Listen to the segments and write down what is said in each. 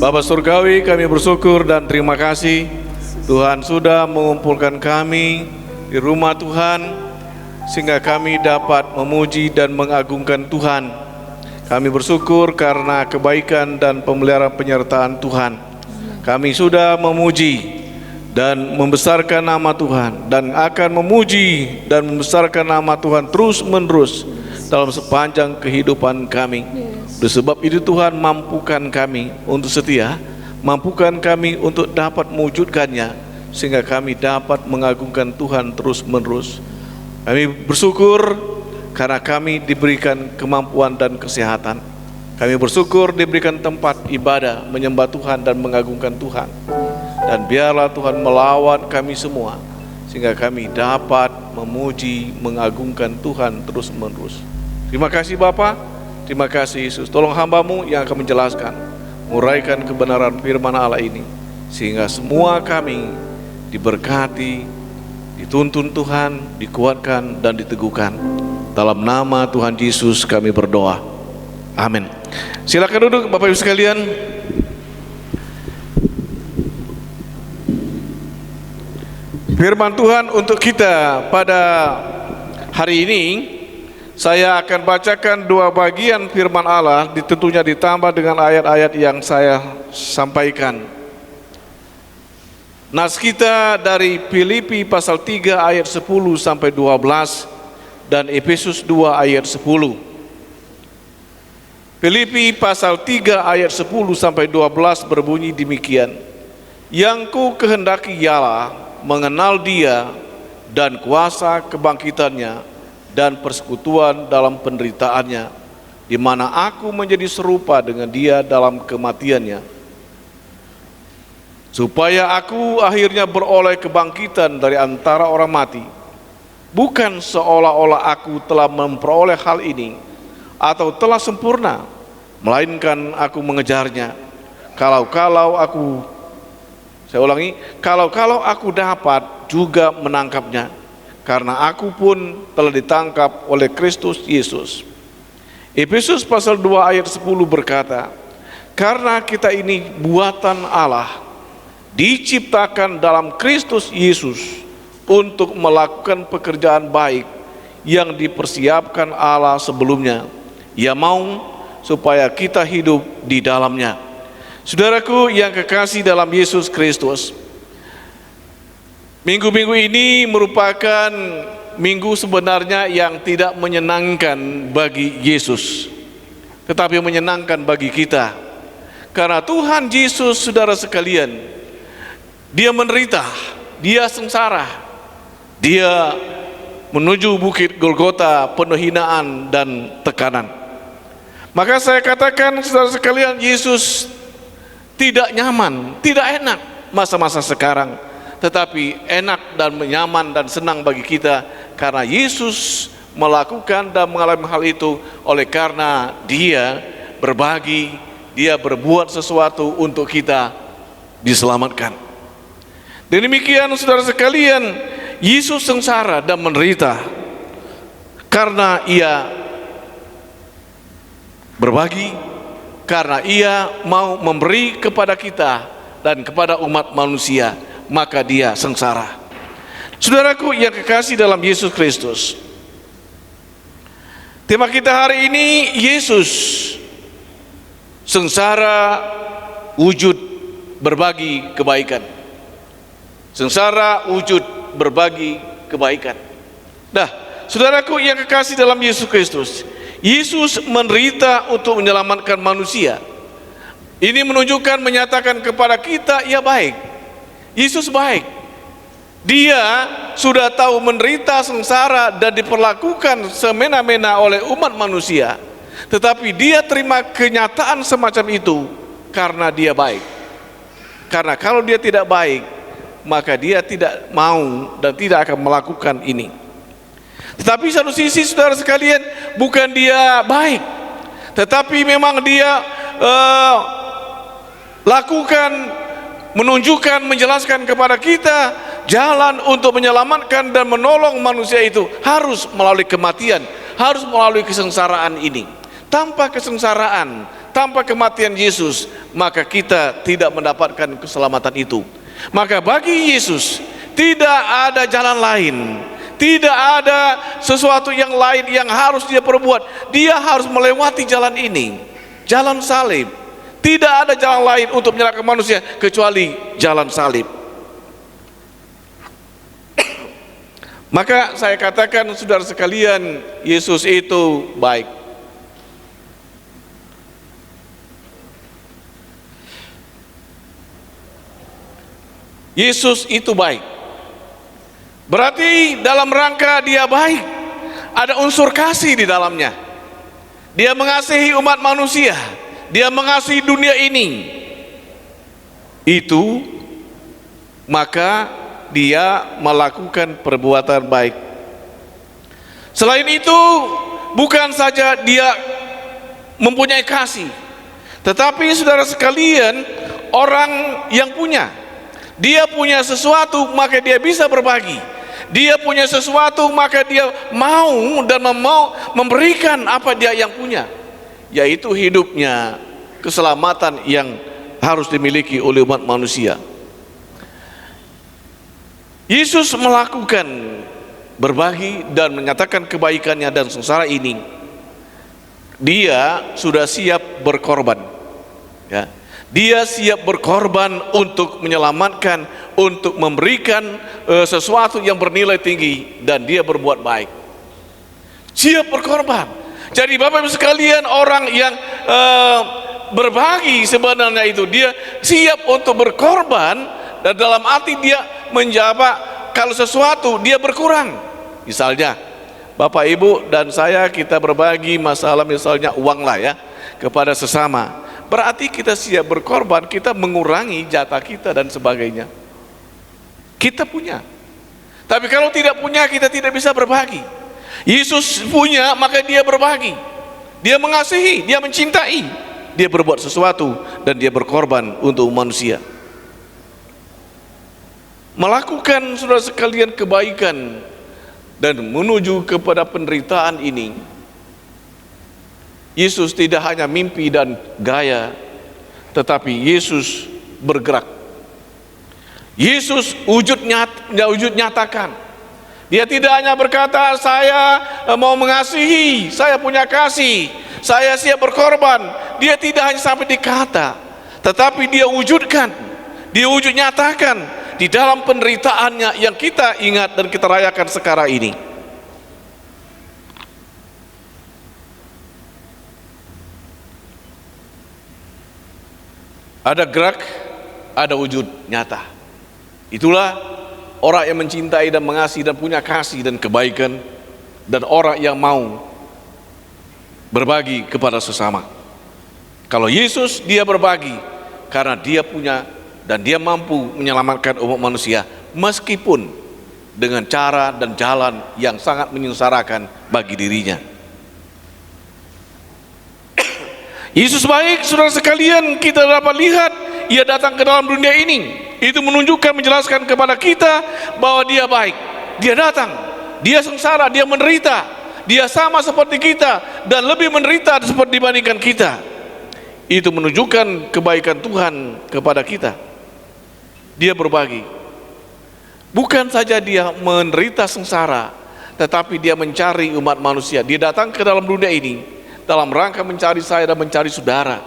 Bapa Surgawi, kami bersyukur dan terima kasih Tuhan sudah mengumpulkan kami di rumah Tuhan sehingga kami dapat memuji dan mengagungkan Tuhan. Kami bersyukur karena kebaikan dan pemeliharaan penyertaan Tuhan. Kami sudah memuji dan membesarkan nama Tuhan dan akan memuji dan membesarkan nama Tuhan terus menerus dalam sepanjang kehidupan kami. Oleh sebab itu Tuhan, mampukan kami untuk setia, mampukan kami untuk dapat mewujudkannya sehingga kami dapat mengagungkan Tuhan terus menerus. Kami bersyukur karena kami diberikan kemampuan dan kesehatan. Kami bersyukur diberikan tempat ibadah, menyembah Tuhan dan mengagungkan Tuhan. Dan biarlah Tuhan melawat kami semua sehingga kami dapat memuji, mengagungkan Tuhan terus menerus. Terima kasih Bapa, terima kasih Yesus. Tolong hamba-Mu yang akan menjelaskan, menguraikan kebenaran firman Allah ini sehingga semua kami diberkati, dituntun Tuhan, dikuatkan dan diteguhkan. Dalam nama Tuhan Yesus kami berdoa. Amin. Silakan duduk Bapak Ibu sekalian. Firman Tuhan untuk kita pada hari ini, saya akan bacakan dua bagian firman Allah, tentunya ditambah dengan ayat-ayat yang saya sampaikan. Nas kita dari Filipi pasal 3 ayat 10 sampai 12 dan Efesus 2 ayat 10. Filipi pasal 3 ayat 10 sampai 12 berbunyi demikian. Yang ku kehendaki ialah mengenal Dia dan kuasa kebangkitannya dan persekutuan dalam penderitaannya, di mana aku menjadi serupa dengan Dia dalam kematiannya, supaya aku akhirnya beroleh kebangkitan dari antara orang mati. Bukan seolah-olah aku telah memperoleh hal ini atau telah sempurna, melainkan aku mengejarnya. Kalau aku dapat juga menangkapnya, karena aku pun telah ditangkap oleh Kristus Yesus. Efesus pasal 2 ayat 10 berkata, karena kita ini buatan Allah, diciptakan dalam Kristus Yesus untuk melakukan pekerjaan baik yang dipersiapkan Allah sebelumnya. Ia mau supaya kita hidup di dalamnya. Saudaraku yang kekasih dalam Yesus Kristus, minggu-minggu ini merupakan minggu sebenarnya yang tidak menyenangkan bagi Yesus, tetapi menyenangkan bagi kita. Karena Tuhan Yesus, saudara sekalian, Dia menderita, Dia sengsara, Dia menuju bukit Golgota penuh hinaan dan tekanan. Maka saya katakan saudara sekalian, Yesus tidak nyaman, tidak enak masa-masa sekarang, tetapi enak dan nyaman dan senang bagi kita karena Yesus melakukan dan mengalami hal itu, oleh karena Dia berbagi, Dia berbuat sesuatu untuk kita diselamatkan. Dan demikian saudara sekalian, Yesus sengsara dan menderita karena Ia berbagi, karena Ia mau memberi kepada kita dan kepada umat manusia, maka Dia sengsara. Saudaraku yang kekasih dalam Yesus Kristus, tema kita hari ini Yesus sengsara wujud berbagi kebaikan. Sengsara wujud berbagi kebaikan. Nah, saudaraku yang kekasih dalam Yesus Kristus, Yesus menderita untuk menyelamatkan manusia. Ini menunjukkan, menyatakan kepada kita, Ia baik. Yesus baik. Dia sudah tahu menderita, sengsara dan diperlakukan semena-mena oleh umat manusia, tetapi Dia terima kenyataan semacam itu karena Dia baik. Karena kalau Dia tidak baik, maka Dia tidak mau dan tidak akan melakukan ini. Tetapi satu sisi saudara sekalian, bukan Dia baik, tetapi memang Dia lakukan, menunjukkan, menjelaskan kepada kita jalan untuk menyelamatkan dan menolong manusia itu harus melalui kematian, harus melalui kesengsaraan ini. Tanpa kesengsaraan, tanpa kematian Yesus, maka kita tidak mendapatkan keselamatan itu. Maka bagi Yesus tidak ada jalan lain, tidak ada sesuatu yang lain yang harus dia perbuat. Dia harus melewati jalan ini, jalan salib. Tidak ada jalan lain untuk menyelamatkan manusia kecuali jalan salib. Maka saya katakan, saudara sekalian, Yesus itu baik. Yesus itu baik. Berarti dalam rangka dia baik, ada unsur kasih di dalamnya. Dia mengasihi umat manusia, dia mengasihi dunia ini. Itu maka dia melakukan perbuatan baik. Selain itu, bukan saja dia mempunyai kasih, tetapi saudara sekalian, orang yang dia punya sesuatu, maka dia bisa berbagi. Dia punya sesuatu, maka dia mau dan mau memberikan apa dia yang punya, yaitu hidupnya, keselamatan yang harus dimiliki oleh umat manusia. Yesus melakukan berbagi dan menyatakan kebaikannya dan sengsara ini. Dia sudah siap berkorban, ya. Dia siap berkorban untuk menyelamatkan, untuk memberikan sesuatu yang bernilai tinggi, dan dia berbuat baik. Siap berkorban. Jadi Bapak Ibu sekalian, orang yang berbagi sebenarnya itu dia siap untuk berkorban, dan dalam arti dia menjawab kalau sesuatu dia berkurang. Misalnya Bapak Ibu dan saya, kita berbagi masalah misalnya uang lah ya kepada sesama, berarti kita siap berkorban, kita mengurangi jatah kita dan sebagainya. Kita punya, tapi kalau tidak punya kita tidak bisa berbagi. Yesus punya, maka dia berbagi, dia mengasihi, dia mencintai, dia berbuat sesuatu dan dia berkorban untuk manusia. Melakukan saudara sekalian kebaikan dan menuju kepada penderitaan ini, Yesus tidak hanya mimpi dan gaya, tetapi Yesus bergerak. Yesus wujud nyatakan. Dia tidak hanya berkata, saya mau mengasihi, saya punya kasih, saya siap berkorban. Dia tidak hanya sampai di kata, tetapi dia wujudkan, dia wujud nyatakan di dalam penderitaannya yang kita ingat dan kita rayakan sekarang ini. Ada gerak, ada wujud nyata. Itulah orang yang mencintai dan mengasihi dan punya kasih dan kebaikan, dan orang yang mau berbagi kepada sesama. Kalau Yesus, dia berbagi karena dia punya dan dia mampu menyelamatkan umat manusia, meskipun dengan cara dan jalan yang sangat menyengsarakan bagi dirinya. Yesus baik, saudara sekalian, kita dapat lihat ia datang ke dalam dunia ini. Itu menunjukkan, menjelaskan kepada kita bahwa dia baik. Dia datang, dia sengsara, dia menderita, dia sama seperti kita dan lebih menderita seperti dibandingkan kita. Itu menunjukkan kebaikan Tuhan kepada kita. Dia berbagi. Bukan saja dia menderita sengsara, tetapi dia mencari umat manusia. Dia datang ke dalam dunia ini dalam rangka mencari saya dan mencari saudara.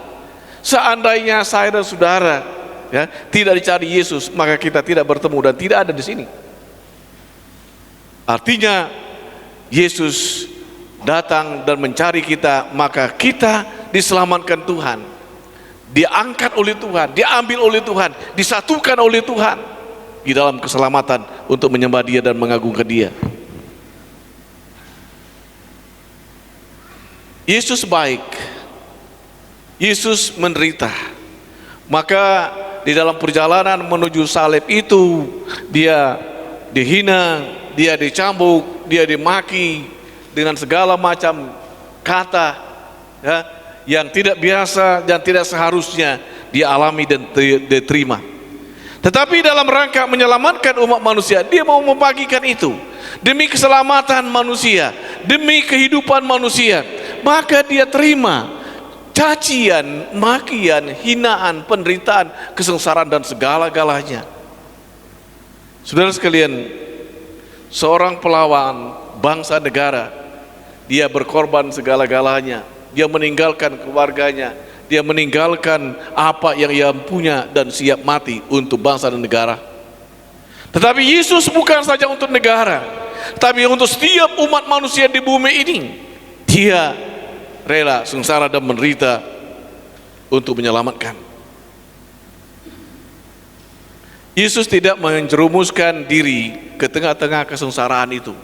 Seandainya saya dan saudara ya tidak dicari Yesus, maka kita tidak bertemu dan tidak ada di sini. Artinya Yesus datang dan mencari kita, maka kita diselamatkan Tuhan, diangkat oleh Tuhan, diambil oleh Tuhan, disatukan oleh Tuhan di dalam keselamatan untuk menyembah Dia dan mengagungkan Dia. Yesus baik, Yesus menderita, maka di dalam perjalanan menuju salib itu dia dihina, dia dicambuk, dia dimaki dengan segala macam kata ya, yang tidak biasa dan tidak seharusnya dia alami dan diterima. Tetapi dalam rangka menyelamatkan umat manusia, dia mau membagikan itu demi keselamatan manusia, demi kehidupan manusia. Maka dia terima cacian, makian, hinaan, penderitaan, kesengsaraan dan segala-galanya. Saudara sekalian, seorang pahlawan bangsa negara, dia berkorban segala-galanya, dia meninggalkan keluarganya, dia meninggalkan apa yang ia punya dan siap mati untuk bangsa dan negara. Tetapi Yesus bukan saja untuk negara, tapi untuk setiap umat manusia di bumi ini. Dia rela sengsara dan menderita untuk menyelamatkan. Yesus tidak menjerumuskan diri ke tengah-tengah kesengsaraan itu.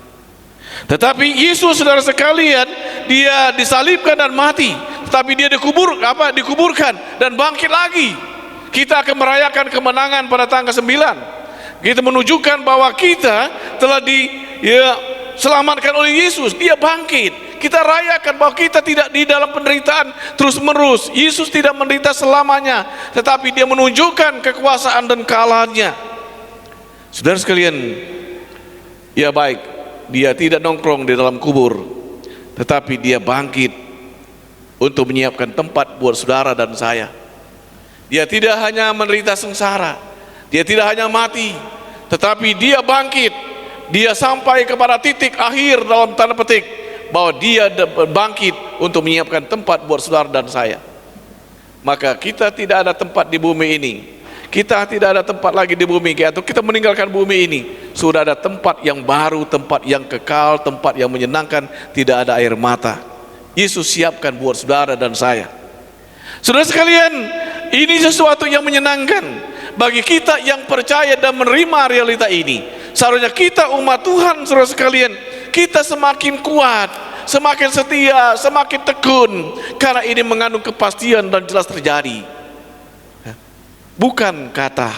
Tetapi Yesus, saudara sekalian, dia disalibkan dan mati, tetapi dia dikuburkan dan bangkit lagi. Kita akan merayakan kemenangan pada tanggal 9. Kita menunjukkan bahwa kita telah diselamatkan oleh Yesus. Dia bangkit. Kita rayakan bahwa kita tidak di dalam penderitaan terus menerus. Yesus tidak menderita selamanya, tetapi dia menunjukkan kekuasaan dan kealahannya. Saudara sekalian, ya baik, dia tidak nongkrong di dalam kubur, tetapi dia bangkit untuk menyiapkan tempat buat saudara dan saya. Dia tidak hanya menderita sengsara, dia tidak hanya mati, tetapi dia bangkit. Dia sampai kepada titik akhir dalam tanda petik, bahwa dia bangkit untuk menyiapkan tempat buat saudara dan saya. Maka kita tidak ada tempat di bumi ini, kita tidak ada tempat lagi di bumi, atau kita meninggalkan bumi ini, sudah ada tempat yang baru, tempat yang kekal, tempat yang menyenangkan, tidak ada air mata. Yesus siapkan buat saudara dan saya. Saudara sekalian, ini sesuatu yang menyenangkan bagi kita yang percaya dan menerima realita ini. Seharusnya kita umat Tuhan, saudara sekalian, kita semakin kuat, semakin setia, semakin tekun, karena ini mengandung kepastian dan jelas terjadi. Bukan kata,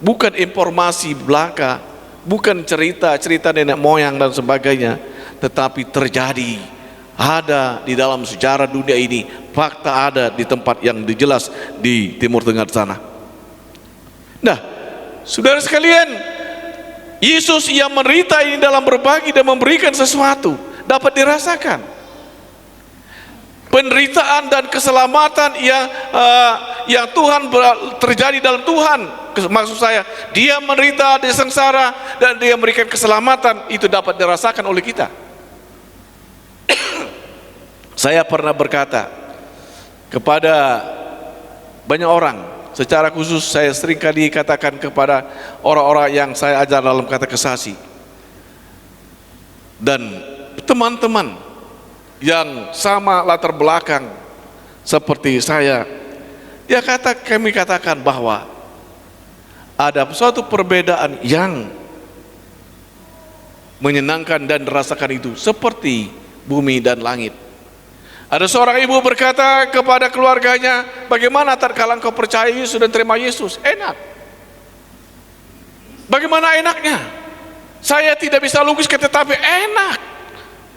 bukan informasi belaka, bukan cerita-cerita nenek moyang dan sebagainya, tetapi terjadi, ada di dalam sejarah dunia ini. Fakta ada di tempat yang jelas di Timur Tengah sana. Nah, saudara sekalian, Yesus yang menderita ini dalam berbagi dan memberikan sesuatu dapat dirasakan. Penderitaan dan keselamatan yang Tuhan terjadi dalam Tuhan, maksud saya, dia menderita, dia sengsara, dan dia memberikan keselamatan, itu dapat dirasakan oleh kita. Saya pernah berkata kepada banyak orang, secara khusus saya seringkali katakan kepada orang-orang yang saya ajar dalam katekisasi dan teman-teman yang sama latar belakang seperti saya, kami katakan bahwa ada suatu perbedaan yang menyenangkan dan dirasakan, itu seperti bumi dan langit. Ada seorang ibu berkata kepada keluarganya, bagaimana tatkala engkau percaya Yesus dan terima Yesus? Enak. Bagaimana enaknya? Saya tidak bisa lukis, tetapi enak,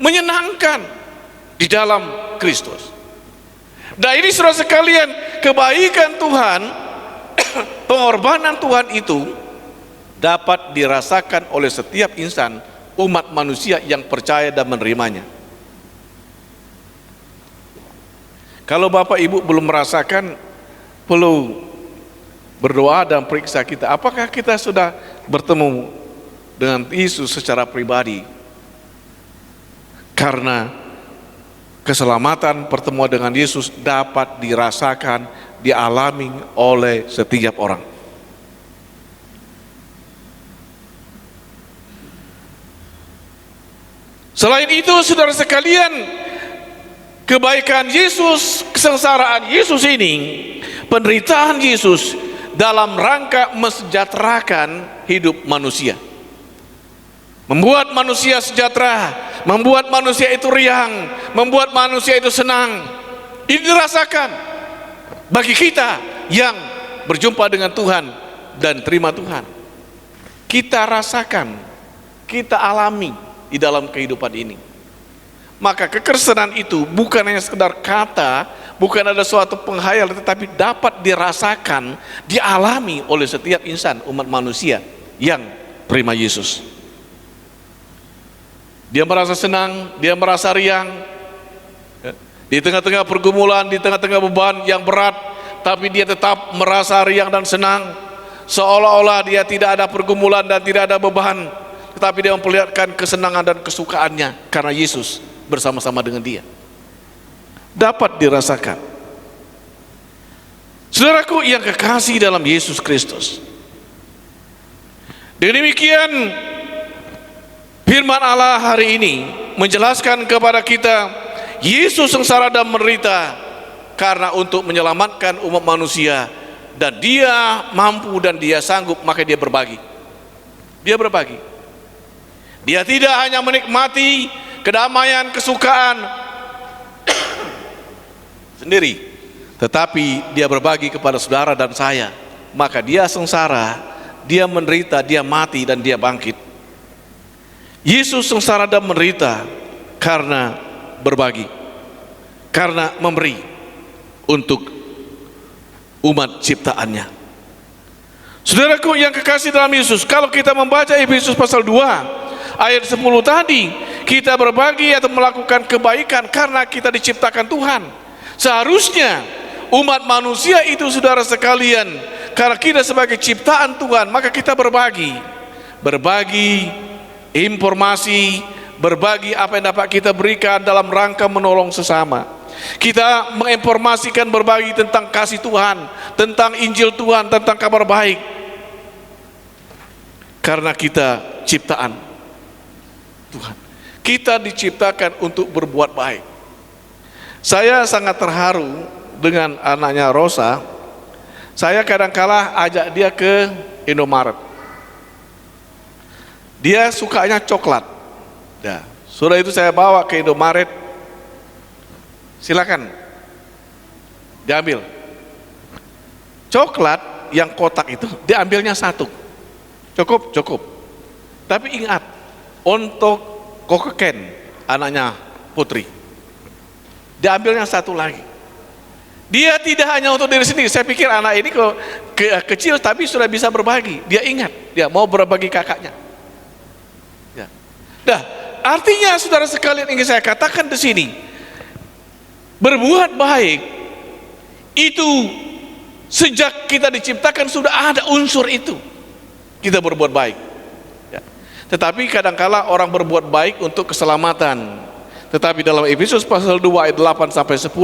menyenangkan di dalam Kristus. Nah, ini saudara sekalian, kebaikan Tuhan, pengorbanan Tuhan itu dapat dirasakan oleh setiap insan, umat manusia yang percaya dan menerimanya. Kalau Bapak Ibu belum merasakan, perlu berdoa dan periksa kita, apakah kita sudah bertemu dengan Yesus secara pribadi. Karena keselamatan, pertemuan dengan Yesus dapat dirasakan, dialami oleh setiap orang. Selain itu, saudara sekalian, kebaikan Yesus, kesengsaraan Yesus ini, penderitaan Yesus dalam rangka mensejahterakan hidup manusia, membuat manusia sejahtera, membuat manusia itu riang, membuat manusia itu senang. Ini dirasakan bagi kita yang berjumpa dengan Tuhan dan terima Tuhan. Kita rasakan, kita alami di dalam kehidupan ini. Maka kekersanan itu bukan hanya sekedar kata, bukan ada suatu penghayal, tetapi dapat dirasakan, dialami oleh setiap insan, umat manusia yang terima Yesus. Dia merasa senang, dia merasa riang, Di tengah-tengah pergumulan, di tengah-tengah beban yang berat, tapi dia tetap merasa riang dan senang, seolah-olah dia tidak ada pergumulan dan tidak ada beban, tetapi dia memperlihatkan kesenangan dan kesukaannya karena Yesus bersama-sama dengan dia. Dapat dirasakan. Saudaraku yang kekasih dalam Yesus Kristus, dengan demikian firman Allah hari ini menjelaskan kepada kita, Yesus sengsara dan menderita karena untuk menyelamatkan umat manusia, dan dia mampu dan dia sanggup, maka dia berbagi. Dia berbagi. Dia tidak hanya menikmati kedamaian, kesukaan sendiri, tetapi dia berbagi kepada saudara dan saya. Maka dia sengsara, dia menderita, dia mati, dan dia bangkit. Yesus sengsara dan menderita karena berbagi, karena memberi untuk umat ciptaannya. Saudaraku yang kekasih dalam Yesus, kalau kita membaca Efesus pasal 2 ayat 10 tadi, kita berbagi atau melakukan kebaikan karena kita diciptakan Tuhan. Seharusnya umat manusia itu, saudara sekalian, karena kita sebagai ciptaan Tuhan, maka kita berbagi informasi, berbagi apa yang dapat kita berikan dalam rangka menolong sesama. Kita menginformasikan, berbagi tentang kasih Tuhan, tentang Injil Tuhan, tentang kabar baik, karena kita ciptaan Tuhan. Kita diciptakan untuk berbuat baik. Saya sangat terharu dengan anaknya Rosa. Saya kadang-kala ajak dia ke Indomaret. Dia sukanya coklat. Ya, sudah itu saya bawa ke Indomaret. Silakan diambil. Coklat yang kotak itu diambilnya satu. Cukup. Tapi ingat, untuk kokeken anaknya Putri, diambilnya satu lagi. Dia tidak hanya untuk diri sendiri. Saya pikir anak ini kok kecil tapi sudah bisa berbagi. Dia ingat, dia mau berbagi kakaknya. Ya. Nah, artinya saudara sekalian, ingin saya katakan di sini, berbuat baik itu sejak kita diciptakan sudah ada unsur itu. Kita berbuat baik. Ya. Tetapi kadangkala orang berbuat baik untuk keselamatan. Tetapi dalam Efesus pasal 2 ayat 8 sampai 10,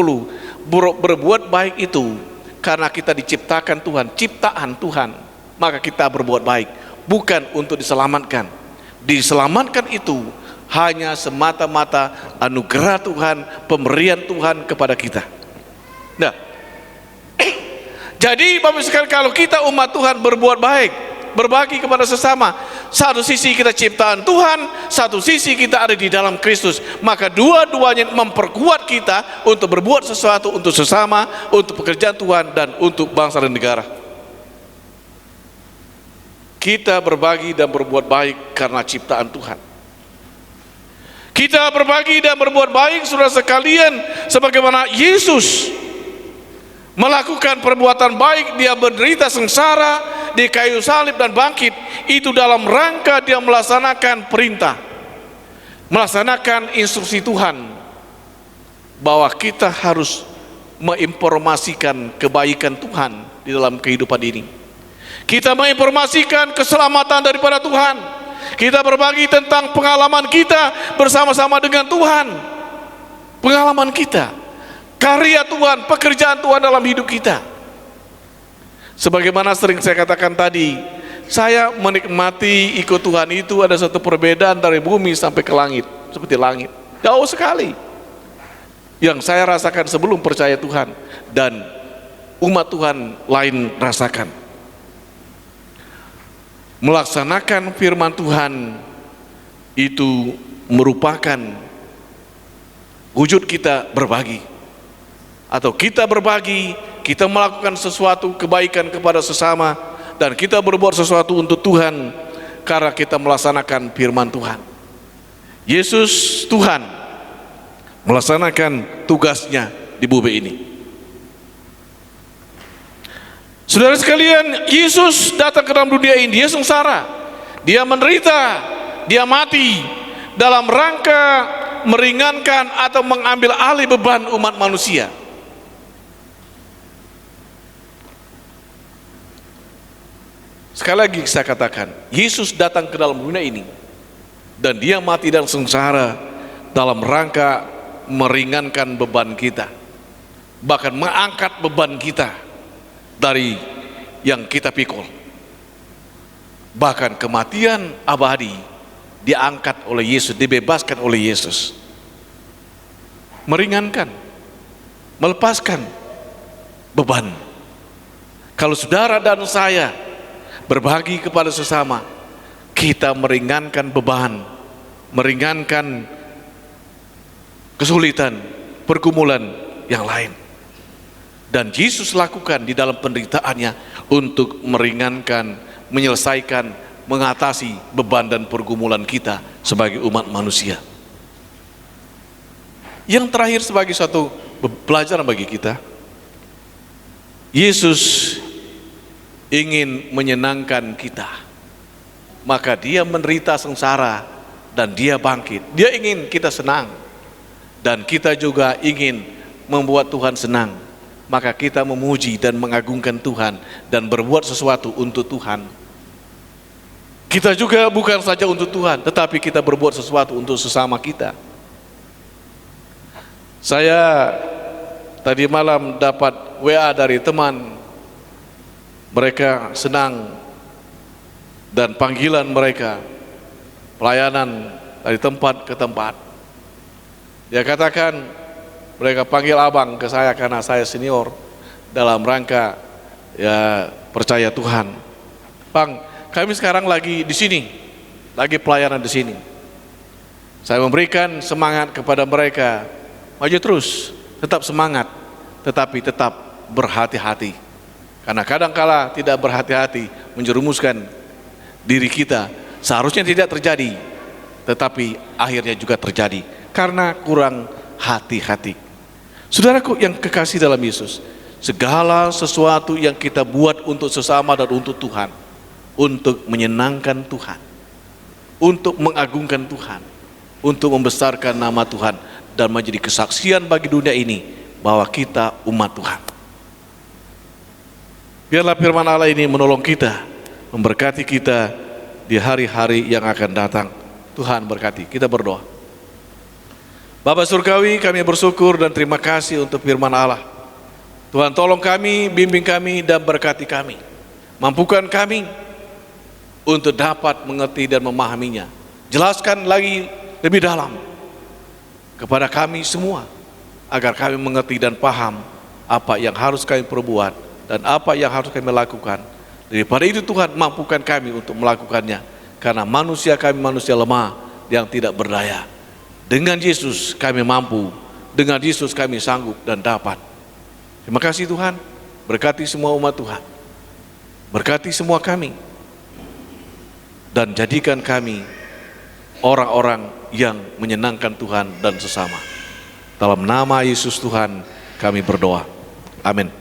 berbuat baik itu karena kita diciptakan Tuhan, ciptaan Tuhan, maka kita berbuat baik, bukan untuk diselamatkan. Diselamatkan itu hanya semata-mata anugerah Tuhan, pemberian Tuhan kepada kita. Nah, jadi Bapak sekalian, kalau kita umat Tuhan berbuat baik, berbagi kepada sesama, satu sisi kita ciptaan Tuhan, satu sisi kita ada di dalam Kristus, maka dua-duanya memperkuat kita untuk berbuat sesuatu untuk sesama, untuk pekerjaan Tuhan, dan untuk bangsa dan negara. Kita berbagi dan berbuat baik karena ciptaan Tuhan. Kita berbagi dan berbuat baik, saudara sekalian, sebagaimana Yesus melakukan perbuatan baik. Dia menderita sengsara di kayu salib dan bangkit, itu dalam rangka dia melaksanakan perintah, melaksanakan instruksi Tuhan, bahwa kita harus menginformasikan kebaikan Tuhan di dalam kehidupan ini. Kita menginformasikan keselamatan daripada Tuhan. Kita berbagi tentang pengalaman kita bersama-sama dengan Tuhan, pengalaman kita, karya Tuhan, pekerjaan Tuhan dalam hidup kita. Sebagaimana sering saya katakan tadi, saya menikmati ikut Tuhan itu ada satu perbedaan dari bumi sampai ke langit, seperti langit, jauh sekali. Yang saya rasakan sebelum percaya Tuhan dan umat Tuhan lain rasakan. Melaksanakan firman Tuhan itu merupakan wujud kita berbagi, atau kita berbagi, kita melakukan sesuatu kebaikan kepada sesama, dan kita berbuat sesuatu untuk Tuhan karena kita melaksanakan firman Tuhan. Yesus Tuhan melaksanakan tugasnya di bumi ini. Saudara sekalian, Yesus datang ke dalam dunia ini, dia sengsara, dia menderita, dia mati dalam rangka meringankan atau mengambil alih beban umat manusia. Sekali lagi saya katakan, Yesus datang ke dalam dunia ini dan dia mati dan sengsara dalam rangka meringankan beban kita, bahkan mengangkat beban kita dari yang kita pikul. Bahkan kematian abadi diangkat oleh Yesus, dibebaskan oleh Yesus. Meringankan, melepaskan beban. Kalau saudara dan saya berbagi kepada sesama, kita meringankan beban, meringankan kesulitan, pergumulan yang lain. Dan Yesus lakukan di dalam penderitaannya untuk meringankan, menyelesaikan, mengatasi beban dan pergumulan kita sebagai umat manusia. Yang terakhir sebagai satu pelajaran bagi kita, Yesus ingin menyenangkan kita, maka dia menderita sengsara dan dia bangkit. Dia ingin kita senang, dan kita juga ingin membuat Tuhan senang. Maka kita memuji dan mengagungkan Tuhan dan berbuat sesuatu untuk Tuhan. Kita juga bukan saja untuk Tuhan, tetapi kita berbuat sesuatu untuk sesama kita. Saya tadi malam dapat WA dari teman. Mereka senang dan panggilan mereka pelayanan dari tempat ke tempat. Dia katakan mereka panggil abang ke saya karena saya senior dalam rangka ya percaya Tuhan. Bang, kami sekarang lagi di sini, lagi pelayanan di sini. Saya memberikan semangat kepada mereka, maju terus, tetap semangat, tetapi tetap berhati-hati. Karena kadangkala tidak berhati-hati menjerumuskan diri kita, seharusnya tidak terjadi, tetapi akhirnya juga terjadi karena kurang hati-hati. Saudaraku yang kekasih dalam Yesus, segala sesuatu yang kita buat untuk sesama dan untuk Tuhan, untuk menyenangkan Tuhan, untuk mengagungkan Tuhan, untuk membesarkan nama Tuhan, dan menjadi kesaksian bagi dunia ini bahwa kita umat Tuhan. Biarlah firman Allah ini menolong kita, memberkati kita di hari-hari yang akan datang. Tuhan berkati. Kita berdoa. Bapa Surgawi, kami bersyukur dan terima kasih untuk firman Allah. Tuhan tolong kami, bimbing kami dan berkati kami. Mampukan kami untuk dapat mengerti dan memahaminya. Jelaskan lagi lebih dalam kepada kami semua, agar kami mengerti dan paham apa yang harus kami perbuat dan apa yang harus kami lakukan. Daripada itu Tuhan, mampukan kami untuk melakukannya, karena manusia kami manusia lemah yang tidak berdaya. Dengan Yesus kami mampu, dengan Yesus kami sanggup dan dapat. Terima kasih Tuhan, berkati semua umat Tuhan, berkati semua kami, dan jadikan kami orang-orang yang menyenangkan Tuhan dan sesama. Dalam nama Yesus Tuhan kami berdoa. Amin.